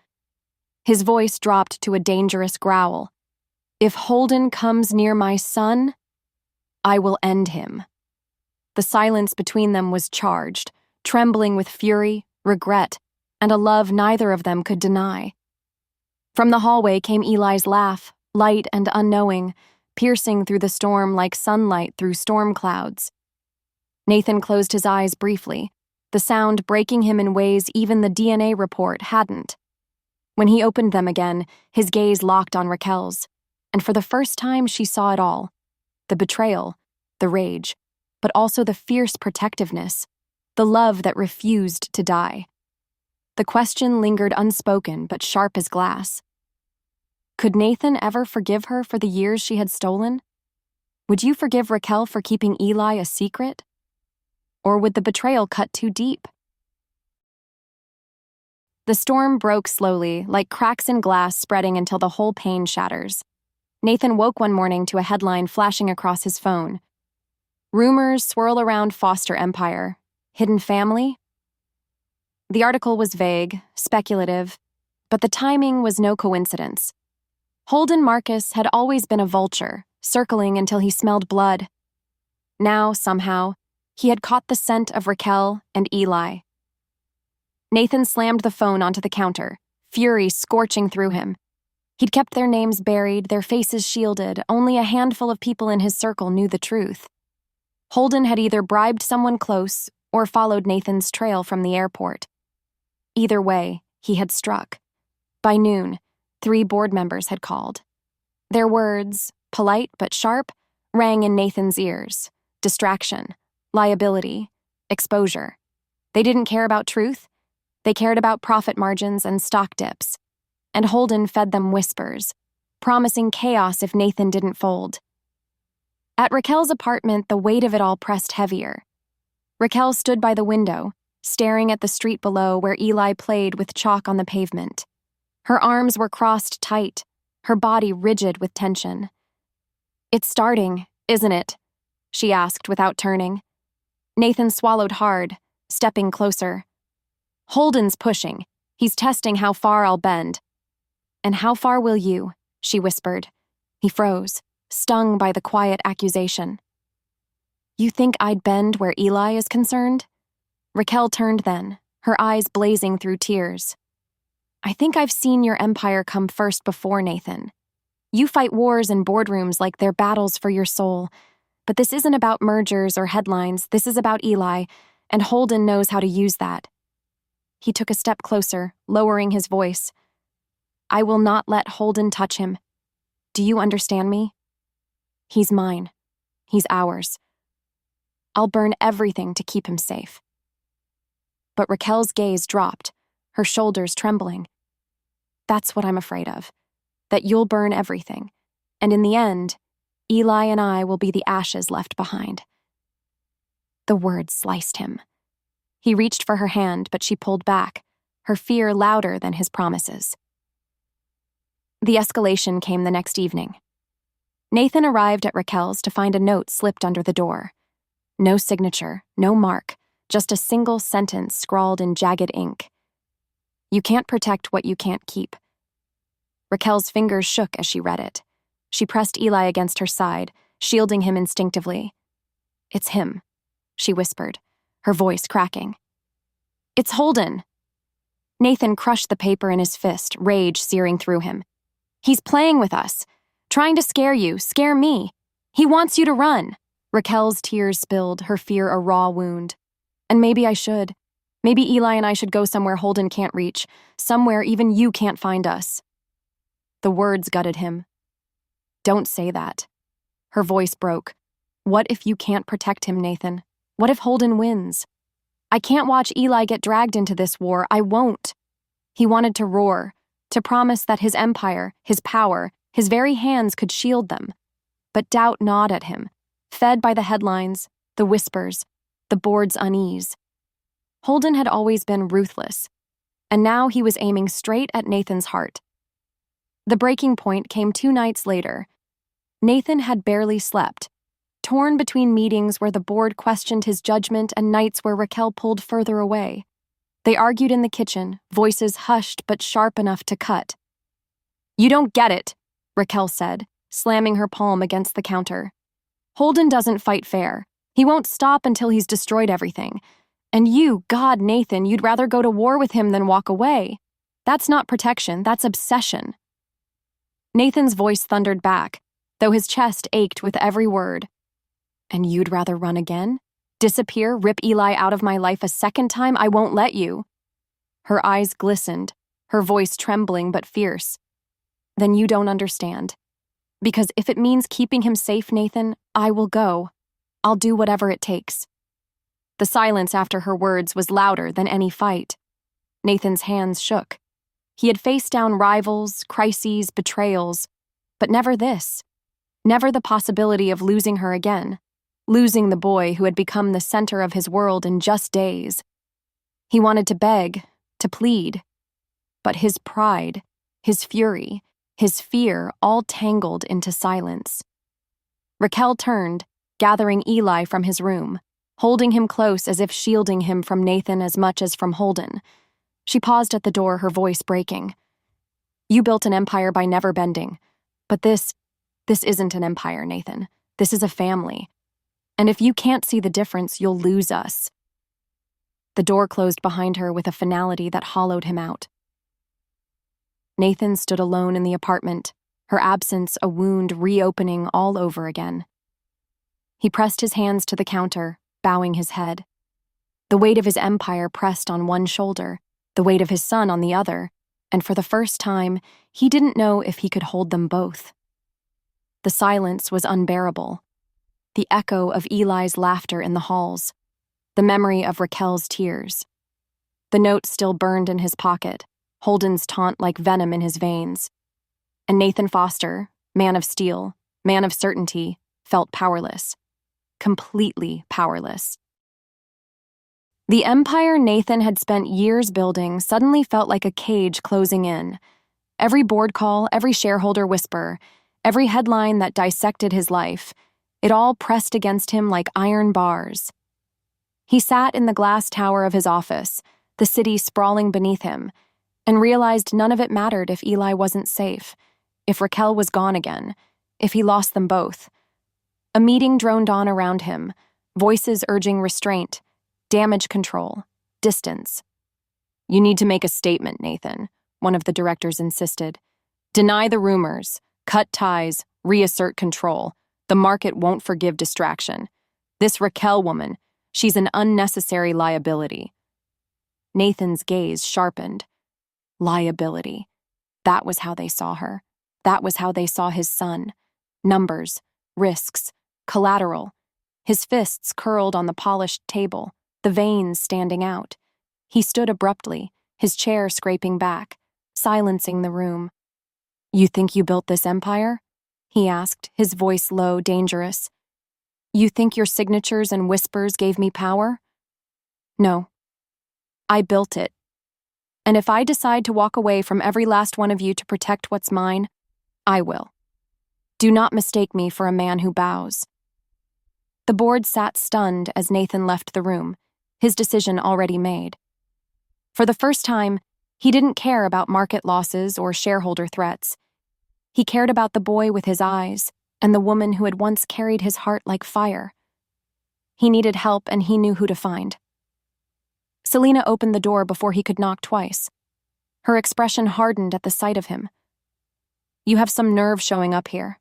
His voice dropped to a dangerous growl. If Holden comes near my son, I will end him. The silence between them was charged, trembling with fury, regret, and a love neither of them could deny. From the hallway came Eli's laugh, light and unknowing, piercing through the storm like sunlight through storm clouds. Nathan closed his eyes briefly, the sound breaking him in ways even the DNA report hadn't. When he opened them again, his gaze locked on Raquel's, and for the first time she saw it all. The betrayal, the rage, but also the fierce protectiveness, the love that refused to die. The question lingered unspoken but sharp as glass. Could Nathan ever forgive her for the years she had stolen? Would you forgive Raquel for keeping Eli a secret? Or would the betrayal cut too deep? The storm broke slowly, like cracks in glass spreading until the whole pane shatters. Nathan woke one morning to a headline flashing across his phone. Rumors swirl around foster empire. Hidden family? The article was vague, speculative, but the timing was no coincidence. Holden Marcus had always been a vulture, circling until he smelled blood. Now, somehow, he had caught the scent of Raquel and Eli. Nathan slammed the phone onto the counter, fury scorching through him. He'd kept their names buried, their faces shielded. Only a handful of people in his circle knew the truth. Holden had either bribed someone close or followed Nathan's trail from the airport. Either way, he had struck. By noon, 3 board members had called. Their words, polite but sharp, rang in Nathan's ears. Distraction, liability, exposure. They didn't care about truth. They cared about profit margins and stock dips. And Holden fed them whispers, promising chaos if Nathan didn't fold. At Raquel's apartment, the weight of it all pressed heavier. Raquel stood by the window, staring at the street below where Eli played with chalk on the pavement. Her arms were crossed tight, her body rigid with tension. "It's starting, isn't it?" she asked without turning. Nathan swallowed hard, stepping closer. "Holden's pushing. He's testing how far I'll bend." "And how far will you?" she whispered. He froze, stung by the quiet accusation. "You think I'd bend where Eli is concerned?" Raquel turned then, her eyes blazing through tears. "I think I've seen your empire come first before, Nathan. You fight wars in boardrooms like they're battles for your soul. But this isn't about mergers or headlines, this is about Eli, and Holden knows how to use that." He took a step closer, lowering his voice. "I will not let Holden touch him. Do you understand me? He's mine. He's ours. I'll burn everything to keep him safe." But Raquel's gaze dropped, her shoulders trembling. "That's what I'm afraid of, that you'll burn everything, and in the end, Eli and I will be the ashes left behind." The words sliced him. He reached for her hand, but she pulled back, her fear louder than his promises. The escalation came the next evening. Nathan arrived at Raquel's to find a note slipped under the door. No signature, no mark, just a single sentence scrawled in jagged ink. "You can't protect what you can't keep." Raquel's fingers shook as she read it. She pressed Eli against her side, shielding him instinctively. "It's him," she whispered, her voice cracking. "It's Holden." Nathan crushed the paper in his fist, rage searing through him. "He's playing with us, trying to scare you, scare me. He wants you to run." Raquel's tears spilled, her fear a raw wound. And maybe I should. Maybe Eli and I should go somewhere Holden can't reach, somewhere even you can't find us. The words gutted him. Don't say that. Her voice broke. What if you can't protect him, Nathan? What if Holden wins? I can't watch Eli get dragged into this war. I won't. He wanted to roar, to promise that his empire, his power, his very hands could shield them. But doubt gnawed at him, fed by the headlines, the whispers, the board's unease. Holden had always been ruthless, and now he was aiming straight at Nathan's heart. The breaking point came 2 nights later. Nathan had barely slept, torn between meetings where the board questioned his judgment and nights where Raquel pulled further away. They argued in the kitchen, voices hushed but sharp enough to cut. You don't get it, Raquel said, slamming her palm against the counter. Holden doesn't fight fair. He won't stop until he's destroyed everything. And you, God, Nathan, you'd rather go to war with him than walk away. That's not protection, that's obsession. Nathan's voice thundered back, though his chest ached with every word. And you'd rather run again? Disappear, rip Eli out of my life a second time? I won't let you. Her eyes glistened, her voice trembling but fierce. Then you don't understand. Because if it means keeping him safe, Nathan, I will go. I'll do whatever it takes. The silence after her words was louder than any fight. Nathan's hands shook. He had faced down rivals, crises, betrayals, but never this. Never the possibility of losing her again, losing the boy who had become the center of his world in just days. He wanted to beg, to plead, but his pride, his fury, his fear all tangled into silence. Raquel turned, gathering Eli from his room, holding him close as if shielding him from Nathan as much as from Holden. She paused at the door, her voice breaking. You built an empire by never bending, but this isn't an empire, Nathan. This is a family. And if you can't see the difference, you'll lose us. The door closed behind her with a finality that hollowed him out. Nathan stood alone in the apartment, her absence a wound reopening all over again. He pressed his hands to the counter, bowing his head. The weight of his empire pressed on one shoulder, the weight of his son on the other, and for the first time, he didn't know if he could hold them both. The silence was unbearable. The echo of Eli's laughter in the halls, the memory of Raquel's tears. The note still burned in his pocket, Holden's taunt like venom in his veins. And Nathan Foster, man of steel, man of certainty, felt powerless. Completely powerless. The empire Nathan had spent years building suddenly felt like a cage closing in. Every board call, every shareholder whisper, every headline that dissected his life, it all pressed against him like iron bars. He sat in the glass tower of his office, the city sprawling beneath him, and realized none of it mattered if Eli wasn't safe, if Raquel was gone again, if he lost them both. A meeting droned on around him, voices urging restraint, damage control, distance. You need to make a statement, Nathan, one of the directors insisted. Deny the rumors, cut ties, reassert control. The market won't forgive distraction. This Raquel woman, she's an unnecessary liability. Nathan's gaze sharpened. Liability. That was how they saw her. That was how they saw his son. Numbers, risks, collateral. His fists curled on the polished table, the veins standing out. He stood abruptly, his chair scraping back, silencing the room. You think you built this empire? He asked, his voice low, dangerous. You think your signatures and whispers gave me power? No. I built it. And if I decide to walk away from every last one of you to protect what's mine, I will. Do not mistake me for a man who bows. The board sat stunned as Nathan left the room, his decision already made. For the first time, he didn't care about market losses or shareholder threats. He cared about the boy with his eyes and the woman who had once carried his heart like fire. He needed help, and he knew who to find. Selena opened the door before he could knock twice. Her expression hardened at the sight of him. You have some nerve showing up here.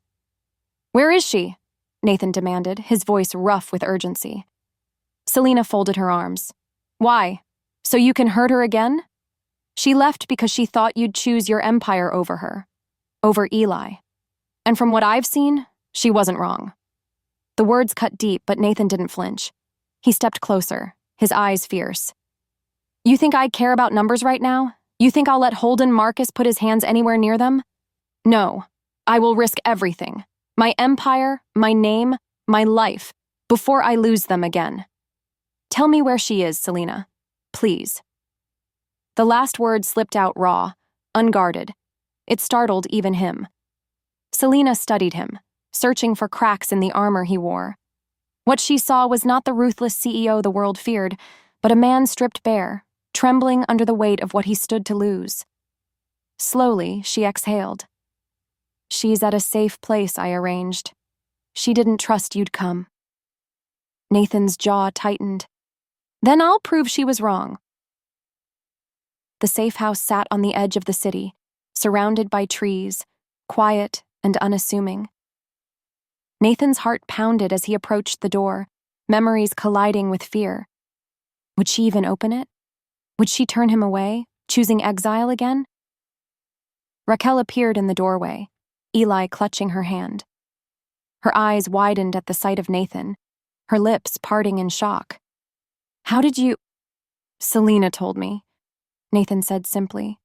Where is she? Nathan demanded, his voice rough with urgency. Selena folded her arms. Why? So you can hurt her again? She left because she thought you'd choose your empire over her. Over Eli. And from what I've seen, she wasn't wrong. The words cut deep, but Nathan didn't flinch. He stepped closer, his eyes fierce. You think I care about numbers right now? You think I'll let Holden Marcus put his hands anywhere near them? No. I will risk everything. My empire, my name, my life, before I lose them again. Tell me where she is, Selena. Please. The last word slipped out raw, unguarded. It startled even him. Selena studied him, searching for cracks in the armor he wore. What she saw was not the ruthless CEO the world feared, but a man stripped bare, trembling under the weight of what he stood to lose. Slowly, she exhaled. She's at a safe place I arranged. She didn't trust you'd come. Nathan's jaw tightened. Then I'll prove she was wrong. The safe house sat on the edge of the city, surrounded by trees, quiet and unassuming. Nathan's heart pounded as he approached the door, memories colliding with fear. Would she even open it? Would she turn him away, choosing exile again? Raquel appeared in the doorway, Eli clutching her hand. Her eyes widened at the sight of Nathan, her lips parting in shock. How did you— Selena told me, Nathan said simply.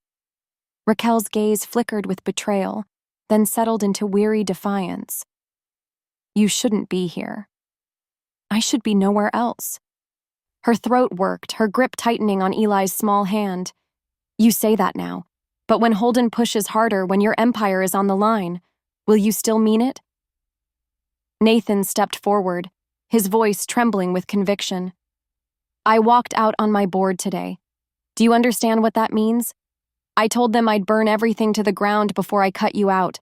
Raquel's gaze flickered with betrayal, then settled into weary defiance. You shouldn't be here. I should be nowhere else. Her throat worked, her grip tightening on Eli's small hand. You say that now, but when Holden pushes harder, when your empire is on the line, will you still mean it? Nathan stepped forward, his voice trembling with conviction. I walked out on my board today. Do you understand what that means? I told them I'd burn everything to the ground before I cut you out.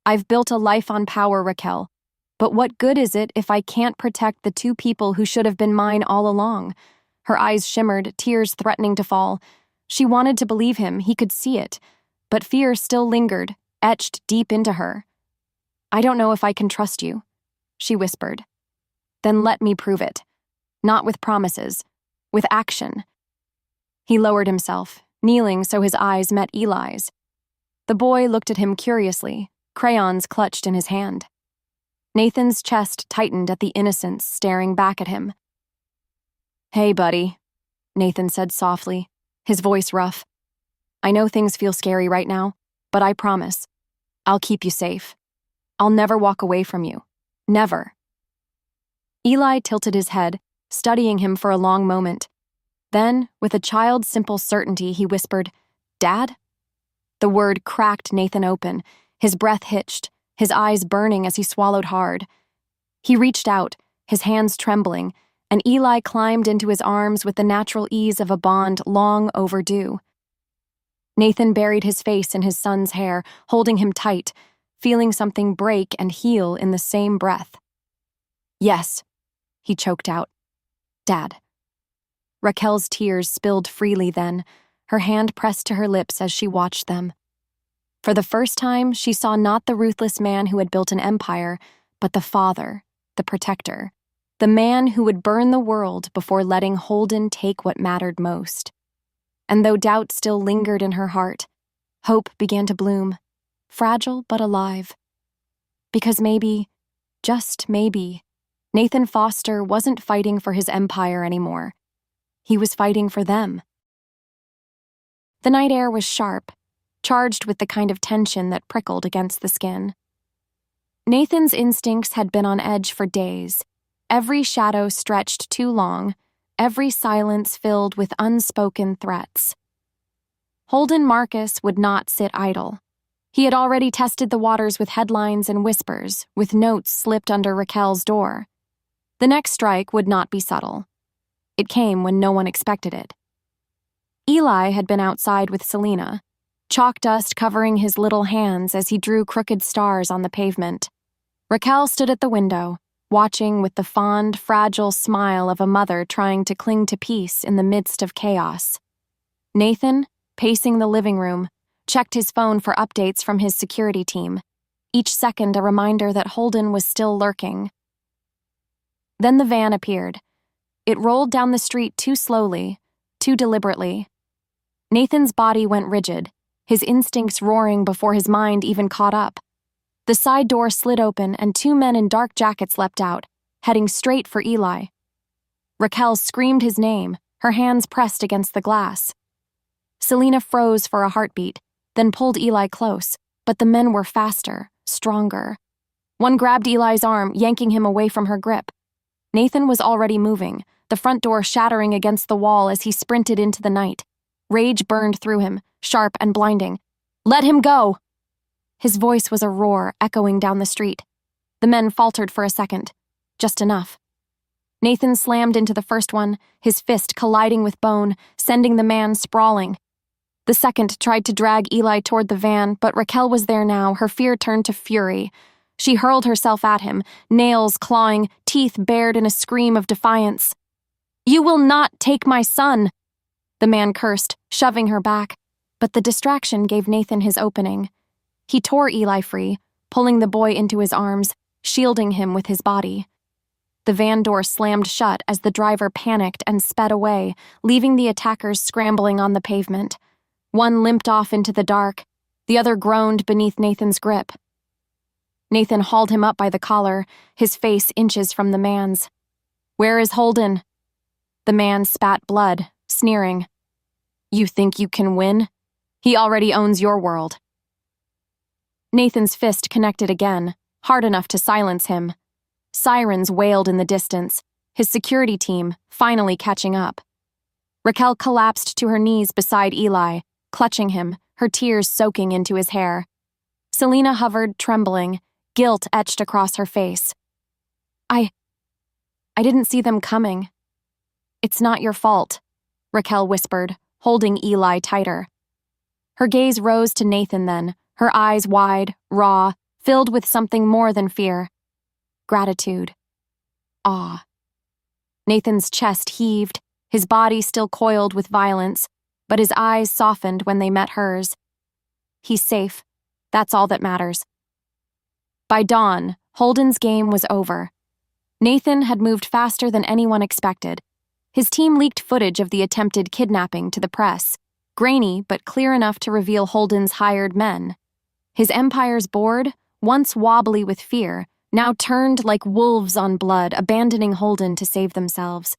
I've built a life on power, Raquel. But what good is it if I can't protect the two people who should have been mine all along? Her eyes shimmered, tears threatening to fall. She wanted to believe him, he could see it, but fear still lingered, etched deep into her. I don't know if I can trust you, she whispered. Then let me prove it. Not with promises, with action. He lowered himself, kneeling so his eyes met Eli's. The boy looked at him curiously, crayons clutched in his hand. Nathan's chest tightened at the innocence staring back at him. Hey, buddy, Nathan said softly, his voice rough. I know things feel scary right now, but I promise, I'll keep you safe. I'll never walk away from you. Never. Eli tilted his head, studying him for a long moment. Then, with a child's simple certainty, he whispered, Dad? The word cracked Nathan open, his breath hitched, his eyes burning as he swallowed hard. He reached out, his hands trembling, and Eli climbed into his arms with the natural ease of a bond long overdue. Nathan buried his face in his son's hair, holding him tight, feeling something break and heal in the same breath. Yes, he choked out. Dad. Raquel's tears spilled freely then, her hand pressed to her lips as she watched them. For the first time, she saw not the ruthless man who had built an empire, but the father, the protector, the man who would burn the world before letting Holden take what mattered most. And though doubt still lingered in her heart, hope began to bloom, fragile but alive. Because maybe, just maybe, Nathan Foster wasn't fighting for his empire anymore. He was fighting for them. The night air was sharp, charged with the kind of tension that prickled against the skin. Nathan's instincts had been on edge for days, every shadow stretched too long, every silence filled with unspoken threats. Holden Marcus would not sit idle. He had already tested the waters with headlines and whispers, with notes slipped under Raquel's door. The next strike would not be subtle. It came when no one expected it. Eli had been outside with Selena, chalk dust covering his little hands as he drew crooked stars on the pavement. Raquel stood at the window, watching with the fond, fragile smile of a mother trying to cling to peace in the midst of chaos. Nathan, pacing the living room, checked his phone for updates from his security team, each second a reminder that Holden was still lurking, Then the van appeared. It rolled down the street too slowly, too deliberately. Nathan's body went rigid, his instincts roaring before his mind even caught up. The side door slid open and two men in dark jackets leapt out, heading straight for Eli. Raquel screamed his name, her hands pressed against the glass. Selena froze for a heartbeat, then pulled Eli close, but the men were faster, stronger. One grabbed Eli's arm, yanking him away from her grip. Nathan was already moving, the front door shattering against the wall as he sprinted into the night. Rage burned through him, sharp and blinding. "Let him go!" His voice was a roar, echoing down the street. The men faltered for a second. Just enough. Nathan slammed into the first one, his fist colliding with bone, sending the man sprawling. The second tried to drag Eli toward the van, but Raquel was there now, her fear turned to fury. She hurled herself at him, nails clawing, teeth bared in a scream of defiance. "You will not take my son!" The man cursed, shoving her back, but the distraction gave Nathan his opening. He tore Eli free, pulling the boy into his arms, shielding him with his body. The van door slammed shut as the driver panicked and sped away, leaving the attackers scrambling on the pavement. One limped off into the dark, the other groaned beneath Nathan's grip. Nathan hauled him up by the collar, his face inches from the man's. "Where is Holden?" The man spat blood, sneering. "You think you can win? He already owns your world." Nathan's fist connected again, hard enough to silence him. Sirens wailed in the distance, his security team finally catching up. Raquel collapsed to her knees beside Eli, clutching him, her tears soaking into his hair. Selena hovered, trembling, guilt etched across her face. I didn't see them coming." "It's not your fault," Raquel whispered, holding Eli tighter. Her gaze rose to Nathan then, her eyes wide, raw, filled with something more than fear. Gratitude. Awe. Nathan's chest heaved, his body still coiled with violence, but his eyes softened when they met hers. He's safe. That's all that matters. By dawn, Holden's game was over. Nathan had moved faster than anyone expected. His team leaked footage of the attempted kidnapping to the press, grainy but clear enough to reveal Holden's hired men. His empire's board, once wobbly with fear, now turned like wolves on blood, abandoning Holden to save themselves.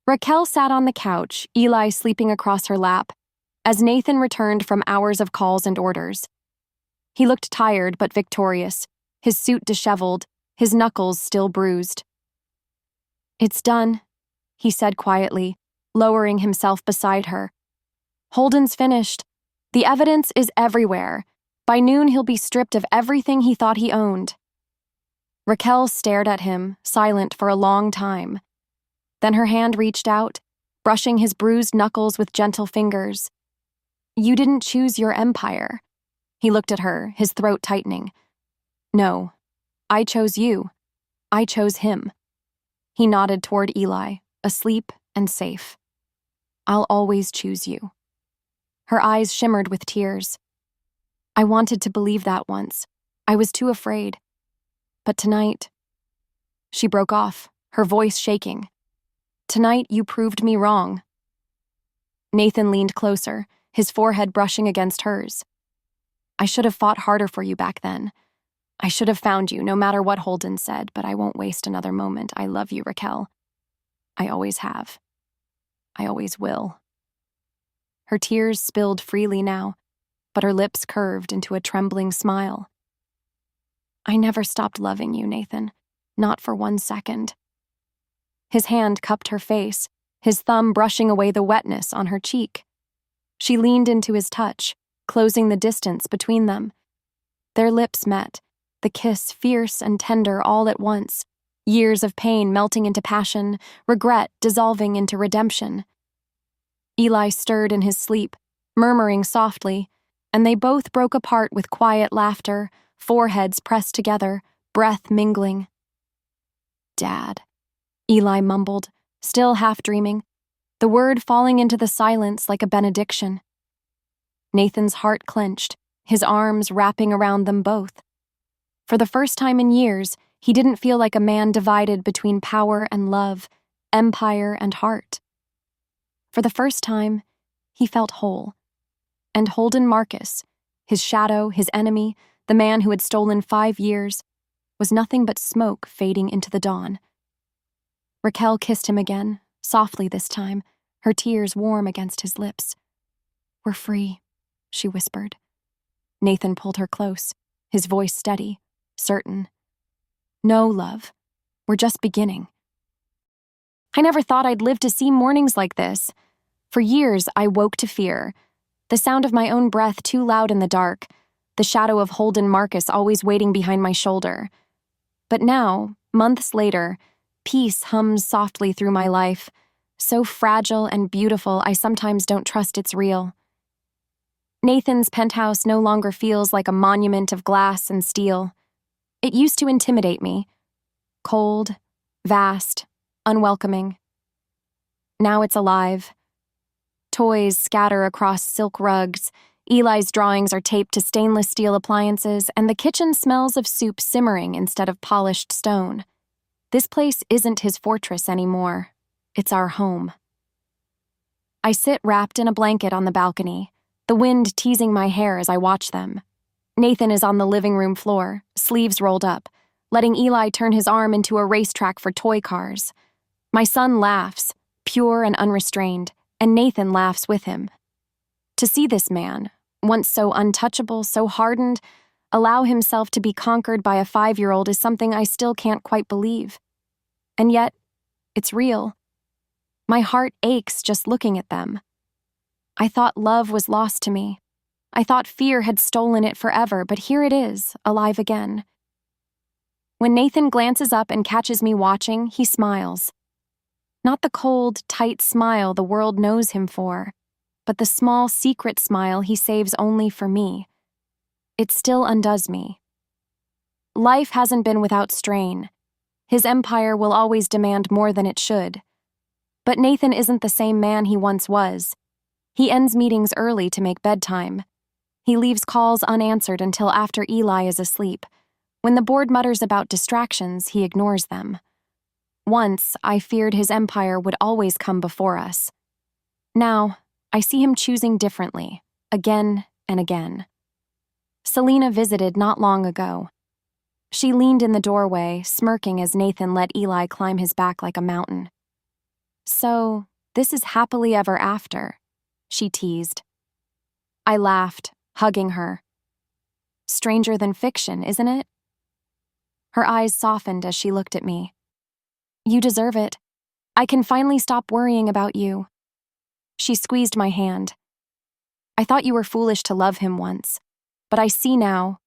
Raquel sat on the couch, Eli sleeping across her lap, as Nathan returned from hours of calls and orders. He looked tired but victorious, his suit disheveled, his knuckles still bruised. "It's done," he said quietly, lowering himself beside her. "Holden's finished. The evidence is everywhere. By noon he'll be stripped of everything he thought he owned." Raquel stared at him, silent for a long time. Then her hand reached out, brushing his bruised knuckles with gentle fingers. "You didn't choose your empire." He looked at her, his throat tightening. "No, I chose you. I chose him." He nodded toward Eli, asleep and safe. "I'll always choose you." Her eyes shimmered with tears. "I wanted to believe that once. I was too afraid. But tonight..." She broke off, her voice shaking. "Tonight you proved me wrong." Nathan leaned closer, his forehead brushing against hers. "I should have fought harder for you back then. I should have found you, no matter what Holden said, but I won't waste another moment. I love you, Raquel. I always have. I always will." Her tears spilled freely now, but her lips curved into a trembling smile. "I never stopped loving you, Nathan. Not for 1 second." His hand cupped her face, his thumb brushing away the wetness on her cheek. She leaned into his touch, closing the distance between them. Their lips met, the kiss fierce and tender all at once, years of pain melting into passion, regret dissolving into redemption. Eli stirred in his sleep, murmuring softly, and they both broke apart with quiet laughter, foreheads pressed together, breath mingling. "Dad," Eli mumbled, still half-dreaming, the word falling into the silence like a benediction. Nathan's heart clenched, his arms wrapping around them both. For the first time in years, he didn't feel like a man divided between power and love, empire and heart. For the first time, he felt whole. And Holden Marcus, his shadow, his enemy, the man who had stolen 5 years, was nothing but smoke fading into the dawn. Raquel kissed him again, softly this time, her tears warm against his lips. "We're free," she whispered. Nathan pulled her close, his voice steady, certain. "No, love. We're just beginning." I never thought I'd live to see mornings like this. For years, I woke to fear. The sound of my own breath too loud in the dark, the shadow of Holden Marcus always waiting behind my shoulder. But now, months later, peace hums softly through my life, so fragile and beautiful I sometimes don't trust it's real. Nathan's penthouse no longer feels like a monument of glass and steel. It used to intimidate me. Cold, vast, unwelcoming. Now it's alive. Toys scatter across silk rugs, Eli's drawings are taped to stainless steel appliances, and the kitchen smells of soup simmering instead of polished stone. This place isn't his fortress anymore. It's our home. I sit wrapped in a blanket on the balcony, the wind teasing my hair as I watch them. Nathan is on the living room floor, sleeves rolled up, letting Eli turn his arm into a racetrack for toy cars. My son laughs, pure and unrestrained, and Nathan laughs with him. To see this man, once so untouchable, so hardened, allow himself to be conquered by a 5-year-old is something I still can't quite believe. And yet, it's real. My heart aches just looking at them. I thought love was lost to me. I thought fear had stolen it forever, but here it is, alive again. When Nathan glances up and catches me watching, he smiles. Not the cold, tight smile the world knows him for, but the small, secret smile he saves only for me. It still undoes me. Life hasn't been without strain. His empire will always demand more than it should. But Nathan isn't the same man he once was. He ends meetings early to make bedtime. He leaves calls unanswered until after Eli is asleep. When the board mutters about distractions, he ignores them. Once, I feared his empire would always come before us. Now, I see him choosing differently, again and again. Selena visited not long ago. She leaned in the doorway, smirking as Nathan let Eli climb his back like a mountain. "So, this is happily ever after," she teased. I laughed, hugging her. Stranger than fiction, isn't it? Her eyes softened as she looked at me. "You deserve it. I can finally stop worrying about you." She squeezed my hand. "I thought you were foolish to love him once, but I see now.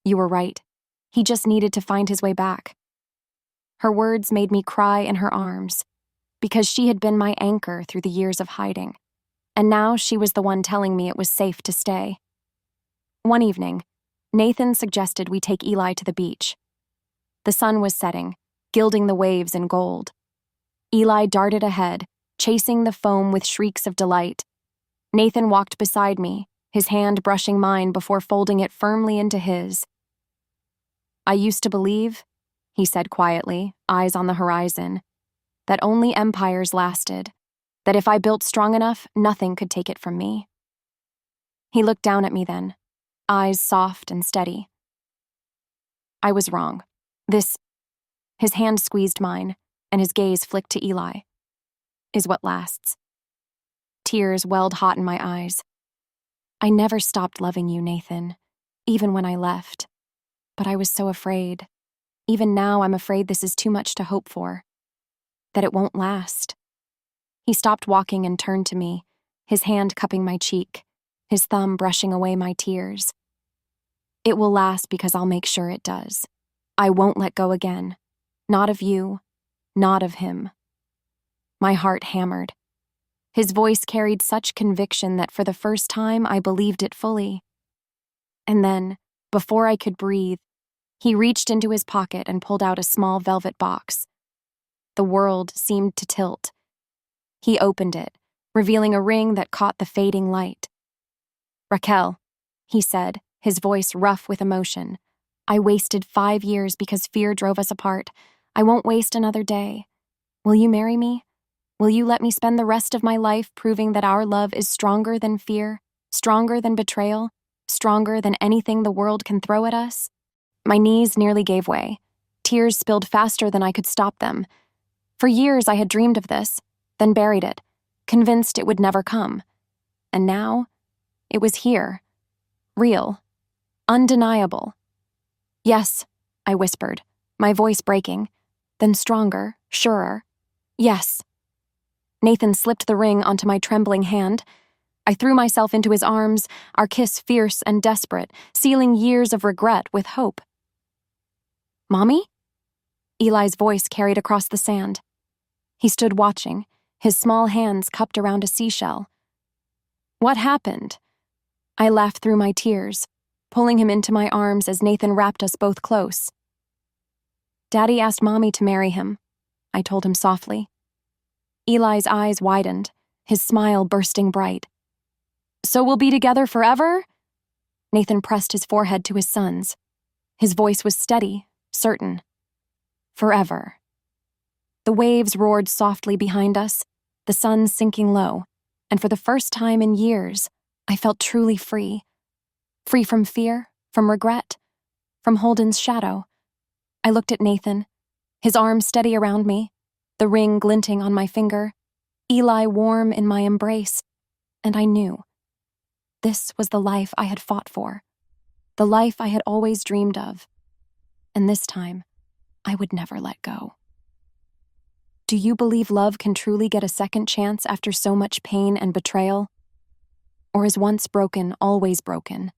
You were right. He just needed to find his way back." Her words made me cry in her arms, because she had been my anchor through the years of hiding, and now she was the one telling me it was safe to stay. One evening, Nathan suggested we take Eli to the beach. The sun was setting, gilding the waves in gold. Eli darted ahead, chasing the foam with shrieks of delight. Nathan walked beside me, his hand brushing mine before folding it firmly into his. "I used to believe," he said quietly, eyes on the horizon, "that only empires lasted, that if I built strong enough, nothing could take it from me." He looked down at me then, eyes soft and steady. I was wrong. His hand squeezed mine, and his gaze flicked to Eli, "is what lasts." Tears welled hot in my eyes. "I never stopped loving you, Nathan, even when I left. But I was so afraid. Even now I'm afraid this is too much to hope for. That it won't last." He stopped walking and turned to me, his hand cupping my cheek, his thumb brushing away my tears. "It will last because I'll make sure it does. I won't let go again. Not of you, not of him." My heart hammered. His voice carried such conviction that for the first time I believed it fully. And then, before I could breathe, he reached into his pocket and pulled out a small velvet box. The world seemed to tilt. He opened it, revealing a ring that caught the fading light. "Raquel," he said, his voice rough with emotion, I wasted 5 years because fear drove us apart. I won't waste another day. Will you marry me? Will you let me spend the rest of my life proving that our love is stronger than fear, stronger than betrayal, stronger than anything the world can throw at us? My knees nearly gave way. Tears spilled faster than I could stop them. For years I had dreamed of this, then buried it, convinced it would never come. And now, it was here. Real. Undeniable. Yes, I whispered, my voice breaking, then stronger, surer. Yes. Nathan slipped the ring onto my trembling hand. I threw myself into his arms, our kiss fierce and desperate, sealing years of regret with hope. Mommy? Eli's voice carried across the sand. He stood watching, his small hands cupped around a seashell. What happened? I laughed through my tears, pulling him into my arms as Nathan wrapped us both close. Daddy asked Mommy to marry him, I told him softly. Eli's eyes widened, his smile bursting bright. So we'll be together forever? Nathan pressed his forehead to his son's. His voice was steady, certain. Forever. The waves roared softly behind us, the sun sinking low, and for the first time in years, I felt truly free. Free from fear, from regret, from Holden's shadow. I looked at Nathan, his arms steady around me, the ring glinting on my finger, Eli warm in my embrace, and I knew. This was the life I had fought for, the life I had always dreamed of, and this time, I would never let go. Do you believe love can truly get a second chance after so much pain and betrayal? Or is once broken, always broken?